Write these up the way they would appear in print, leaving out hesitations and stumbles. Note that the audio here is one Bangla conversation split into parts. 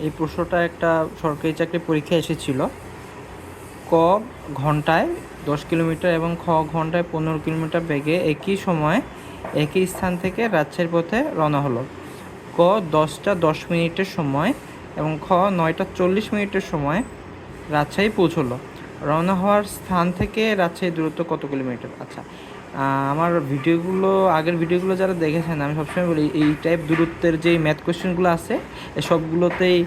এই প্রশ্নটা একটা সরকারি চাকরি পরীক্ষায় এসেছিল। ক ঘন্টায় 10 কিলোমিটার এবং খ ঘন্টায় 15 কিলোমিটার বেগে একই সময়ে একই স্থান থেকে রাজশাহীর পথে রওনা হলো। ক 10টা 10 মিনিটের সময় এবং খ 9টা 40 মিনিটের সময় রাজশাহী পৌঁছলো। রওনা হওয়ার স্থান থেকে রাজশাহীর দূরত্ব কত কিলোমিটার? আচ্ছা, আমার আগের ভিডিওগুলো যারা দেখেছেন, আমি সবসময় বলি এই টাইপ দূরত্বের যেই ম্যাথ কোয়েশ্চেনগুলো আছে সবগুলোতেই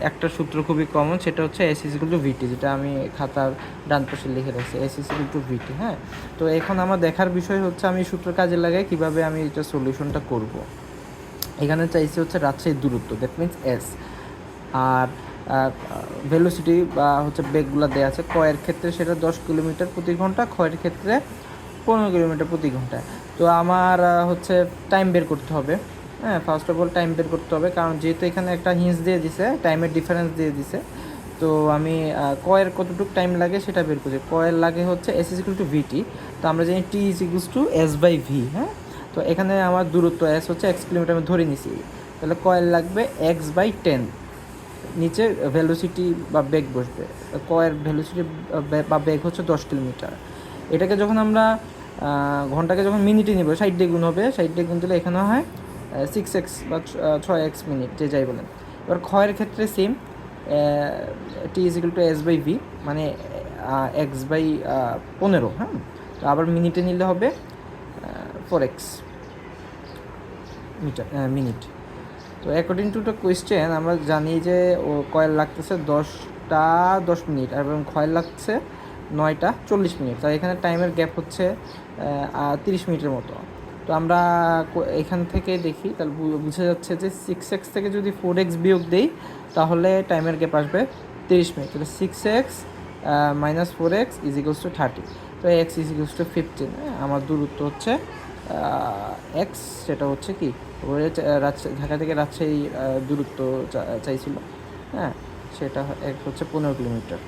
একটা সূত্র খুবই কমন, সেটা হচ্ছে এস ইজ ইকুয়াল টু ভিটি, যেটা আমি খাতার ডান পাশে লিখে রাখছি, এস ইজ ইকুয়াল টু ভিটি। হ্যাঁ, তো এখন আমার দেখার বিষয় হচ্ছে আমি সূত্র কাজে লাগাই কীভাবে আমি এটা সলিউশনটা করব। এখানে চাইছি হচ্ছে রাজশাহীর দূরত্ব, দ্যাট মিনস এস, আর ভেলোসিটি বা হচ্ছে বেগগুলো দেওয়া আছে। কয়ের ক্ষেত্রে সেটা 10 কিলোমিটার প্রতি ঘন্টা, ক্ষয়ের ক্ষেত্রে 15 কিলোমিটার প্রতি ঘন্টায়। তো আমার হচ্ছে টাইম বের করতে হবে। হ্যাঁ, ফার্স্ট অফ অল টাইম বের করতে হবে, কারণ যেহেতু এখানে একটা হিন্স দিয়ে দিছে, টাইমের ডিফারেন্স দিয়ে দিছে। তো আমি কয়ের কতটুকু টাইম লাগে সেটা বের করছি। কয়ের লাগে হচ্ছে S is equal to VT, তো আমরা জানি T is equals to S by V. হ্যাঁ, তো এখানে আমার দূরত্ব এস হচ্ছে এক্স কিলোমিটার আমি ধরে নিছি, তাহলে কয়েল লাগবে এক্স বাই 10, নিচে ভেলোসিটি বা বেগ বসবে। কয়ের ভেলোসিটি বা বেগ হচ্ছে 10 কিলোমিটার। এটাকে যখন আমরা ঘন্টাকে যখন মিনিটে নিব, 60 দিয়ে গুণ হবে, 60 দিয়ে গুণ দিলে এখানে হয় 6x বা 6x মিনিট, যে যাই বলেন। এবার ক্ষয়ের ক্ষেত্রে same, T is equal to S by V, মানে এক্স বাই 15। হ্যাঁ, তো আবার মিনিটে নিলে হবে 4x মিনিট। তো অ্যাকর্ডিং টু দ্য কোয়েশ্চেন আমরা জানি যে কয়েল লাগতেছে 10টা 10 মিনিট এবং কয়েল লাগছে 9টা 40 মিনিট, তাই এখানে টাইমের গ্যাপ হচ্ছে 30 মিনিটের মতো। তো আমরা এখান থেকে দেখি, তাহলে বুঝা যাচ্ছে যে 6x থেকে যদি 4x বিয়োগ দেই তাহলে টাইমের গ্যাপ আসবে 30 মিনিট। তাহলে 6x minus 4x is equals two 30, তো এক্স ইজ ইকুয়ালস টু 15। আমার দূরত্ব হচ্ছে এক্স, সেটা হচ্ছে কি ঢাকা থেকে রাজশাহী দূরত্ব চাইছিল। হ্যাঁ, সেটা হচ্ছে 15 কিলোমিটার।